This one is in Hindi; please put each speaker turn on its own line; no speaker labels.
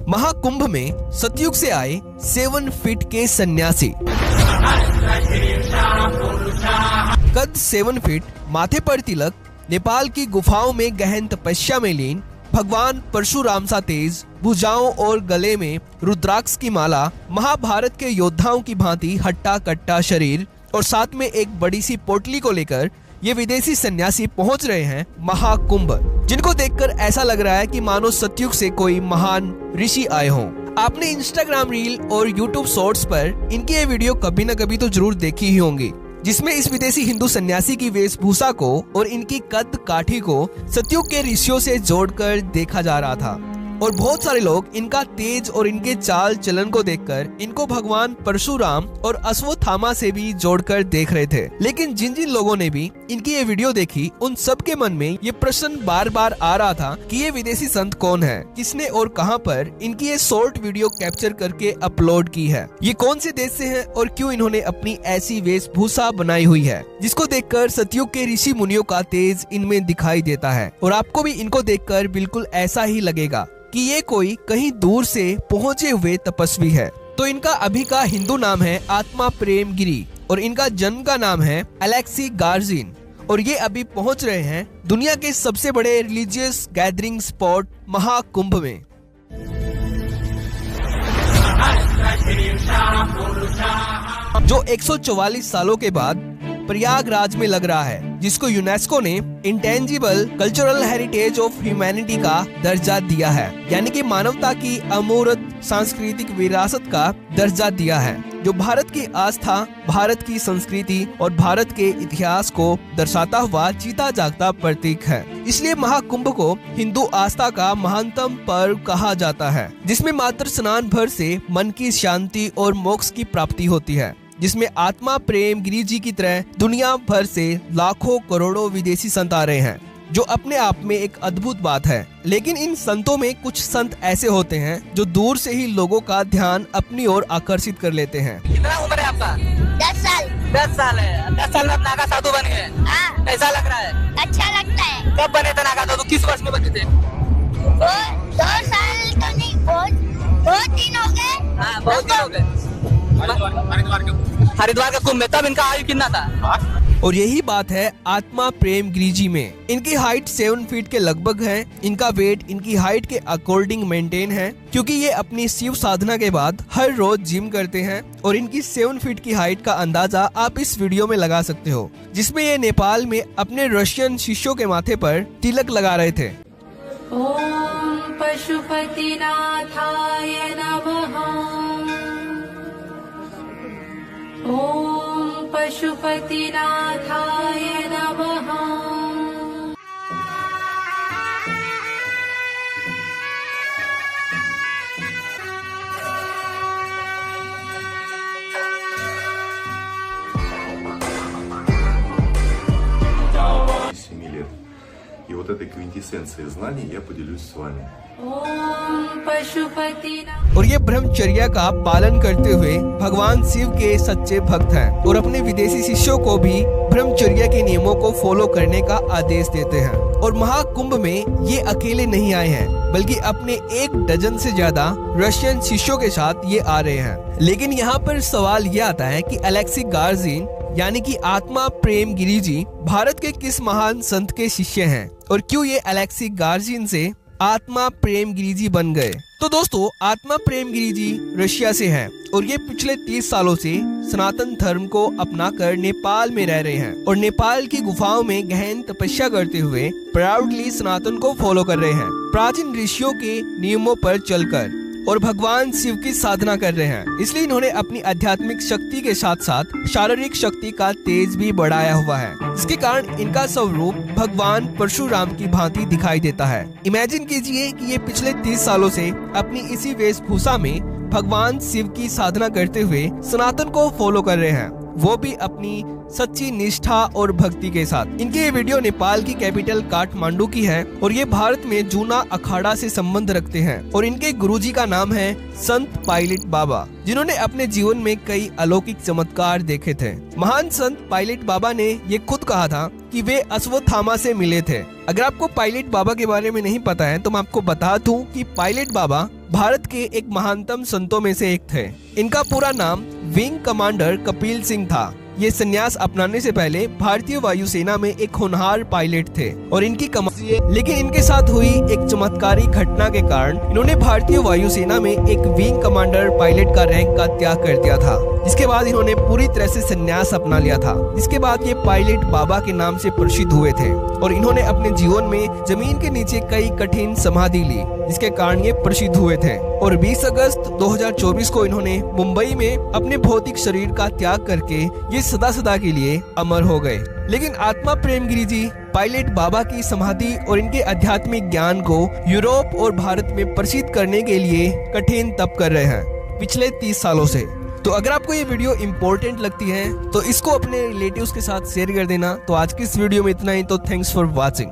महाकुंभ में सतयुग से आए 7 फीट के सन्यासी। कद 7 फीट, माथे पर तिलक, नेपाल की गुफाओं में गहन तपस्या में लीन भगवान परशुराम सा तेज, भुजाओं और गले में रुद्राक्ष की माला, महाभारत के योद्धाओं की भांति हट्टा कट्टा शरीर और साथ में एक बड़ी सी पोटली को लेकर ये विदेशी सन्यासी पहुंच रहे हैं महाकुंभ, जिनको देखकर ऐसा लग रहा है कि मानो सतयुग से कोई महान ऋषि आए हों। आपने इंस्टाग्राम रील और यूट्यूब शॉर्ट्स पर इनकी ये वीडियो कभी न कभी तो जरूर देखी ही होंगी, जिसमें इस विदेशी हिंदू सन्यासी की वेशभूषा को और इनकी कद काठी को सतयुग के ऋषियों से जोड़कर देखा जा रहा था। और बहुत सारे लोग इनका तेज और इनके चाल चलन को देखकर इनको भगवान परशुराम और अश्वत्थामा से भी जोड़कर देख रहे थे। लेकिन जिन जिन लोगों ने भी इनकी ये वीडियो देखी, उन सब के मन में ये प्रश्न बार बार आ रहा था कि ये विदेशी संत कौन है, किसने और कहां पर इनकी ये शॉर्ट वीडियो कैप्चर करके अपलोड की है, ये कौन से देश से है और क्यों इन्होंने अपनी ऐसी वेशभूषा बनाई हुई है, जिसको देखकर सतयुग के ऋषि मुनियों का तेज इनमें दिखाई देता है। और आपको भी इनको देखकर बिल्कुल ऐसा ही लगेगा कि ये कोई कहीं दूर से पहुंचे हुए तपस्वी है। तो इनका अभी का हिंदू नाम है आत्मा प्रेम गिरी और इनका जन्म का नाम है अलेक्सी गार्जिन। और ये अभी पहुंच रहे हैं दुनिया के सबसे बड़े रिलीजियस गैदरिंग स्पॉट महाकुंभ में। जो 144 सालों के बाद प्रयागराज में लग रहा है, जिसको यूनेस्को ने intangible cultural heritage of humanity का दर्जा दिया है, यानी कि मानवता की अमूर्त सांस्कृतिक विरासत का दर्जा दिया है, जो भारत की आस्था, भारत की संस्कृति और भारत के इतिहास को दर्शाता हुआ जीता जागता प्रतीक है। इसलिए महाकुंभ को हिंदू आस्था का महानतम पर्व कहा जाता है, जिसमें मात्र स्नान भर से मन की शांति और मोक्ष की प्राप्ति होती है, जिसमें आत्मा प्रेम गिरी जी की तरह दुनिया भर से लाखों करोड़ों विदेशी संत आ रहे हैं, जो अपने आप में एक अद्भुत बात है। लेकिन इन संतों में कुछ संत ऐसे होते हैं जो दूर से ही लोगों का ध्यान अपनी ओर आकर्षित कर लेते हैं।
कितना उम्र है आपका?
10 साल।
10 साल है। 10 साल में आप नागा साधु बन गए।
हाँ।
कैसा लग रहा है?
अच्छा लगता है।
कब बने थे नागा साधु? किस वर्ष में बने थे?
2 साल तो नहीं, बहुत दिन हो गए।
हाँ, बहुत दिन हो गए। हरिद्वार के कुंभ में तब इनका आयु कितना था?
और यही बात है आत्मा प्रेम गिरी जी में। इनकी हाइट 7 फीट के लगभग है। इनका वेट इनकी हाइट के अकॉर्डिंग मेंटेन है, क्योंकि ये अपनी शिव साधना के बाद हर रोज जिम करते हैं। और इनकी 7 फीट की हाइट का अंदाजा आप इस वीडियो में लगा सकते हो, जिसमें ये नेपाल में अपने रशियन शिष्यों के माथे पर तिलक लगा रहे थे।
ओम पशुपतिनाथाय नमः। ओम पशुपतिनाथाय नमः।
И вот этой квинтэссенцией знаний я поделюсь с вами.
ओम पशुपतिनाथ।
और ये ब्रह्मचर्या का पालन करते हुए भगवान शिव के सच्चे भक्त हैं और अपने विदेशी शिष्यों को भी ब्रह्मचर्या के नियमों को फॉलो करने का आदेश देते हैं। और महाकुंभ में ये अकेले नहीं आए हैं, बल्कि अपने 1 डजन से ज्यादा रशियन शिष्यों के साथ ये आ रहे हैं। लेकिन यहाँ पर सवाल ये आता है कि अलेक्सी गार्जिन यानी कि आत्मा प्रेम गिरी जी भारत के किस महान संत के शिष्य हैं और क्यों ये अलेक्सी गार्जिन से आत्मा प्रेम गिरी जी बन गए। तो दोस्तों, आत्मा प्रेम गिरी जी रशिया से हैं और ये पिछले 30 सालों से सनातन धर्म को अपनाकर नेपाल में रह रहे हैं और नेपाल की गुफाओं में गहन तपस्या करते हुए प्राउडली सनातन को फॉलो कर रहे हैं, प्राचीन ऋषियों के नियमों पर चलकर, और भगवान शिव की साधना कर रहे हैं। इसलिए इन्होंने अपनी आध्यात्मिक शक्ति के साथ साथ शारीरिक शक्ति का तेज भी बढ़ाया हुआ है, जिसके कारण इनका स्वरूप भगवान परशुराम की भांति दिखाई देता है। इमेजिन कीजिए कि ये पिछले 30 सालों से अपनी इसी वेशभूषा में भगवान शिव की साधना करते हुए सनातन को फॉलो कर रहे हैं, वो भी अपनी सच्ची निष्ठा और भक्ति के साथ। इनकी ये वीडियो नेपाल की कैपिटल काठमांडू की है और ये भारत में जूना अखाड़ा से संबंध रखते हैं। और इनके गुरुजी का नाम है संत पायलट बाबा, जिन्होंने अपने जीवन में कई अलौकिक चमत्कार देखे थे। महान संत पायलट बाबा ने ये खुद कहा था कि वे अश्वत्थामा से मिले थे। अगर आपको पायलट बाबा के बारे में नहीं पता है तो मैं आपको बता दूं कि पायलट बाबा भारत के एक महानतम संतों में से एक थे। इनका पूरा नाम विंग कमांडर कपिल सिंह था। ये संन्यास अपनाने से पहले भारतीय वायुसेना में एक होनहार पायलट थे और इनकी लेकिन इनके साथ हुई एक चमत्कारी घटना के कारण इन्होंने भारतीय वायुसेना में एक विंग कमांडर पायलट का रैंक का त्याग कर दिया था। इसके बाद इन्होंने पूरी तरह से संन्यास अपना लिया था। इसके बाद ये पायलट बाबा के नाम से प्रसिद्ध हुए थे और इन्होंने अपने जीवन में जमीन के नीचे कई कठिन समाधि ली, जिसके कारण ये प्रसिद्ध हुए थे। और 20 अगस्त 2024 को इन्होंने मुंबई में अपने भौतिक शरीर का त्याग करके ये सदा सदा के लिए अमर हो गए। लेकिन आत्मा प्रेमगिरी जी पायलट बाबा की समाधि और इनके आध्यात्मिक ज्ञान को यूरोप और भारत में प्रसिद्ध करने के लिए कठिन तप कर रहे हैं पिछले 30 सालों से। तो अगर आपको ये वीडियो इम्पोर्टेंट लगती है तो इसको अपने रिलेटिव्स के साथ शेयर कर देना। तो आज की इस वीडियो में इतना ही। तो थैंक्स फॉर वॉचिंग।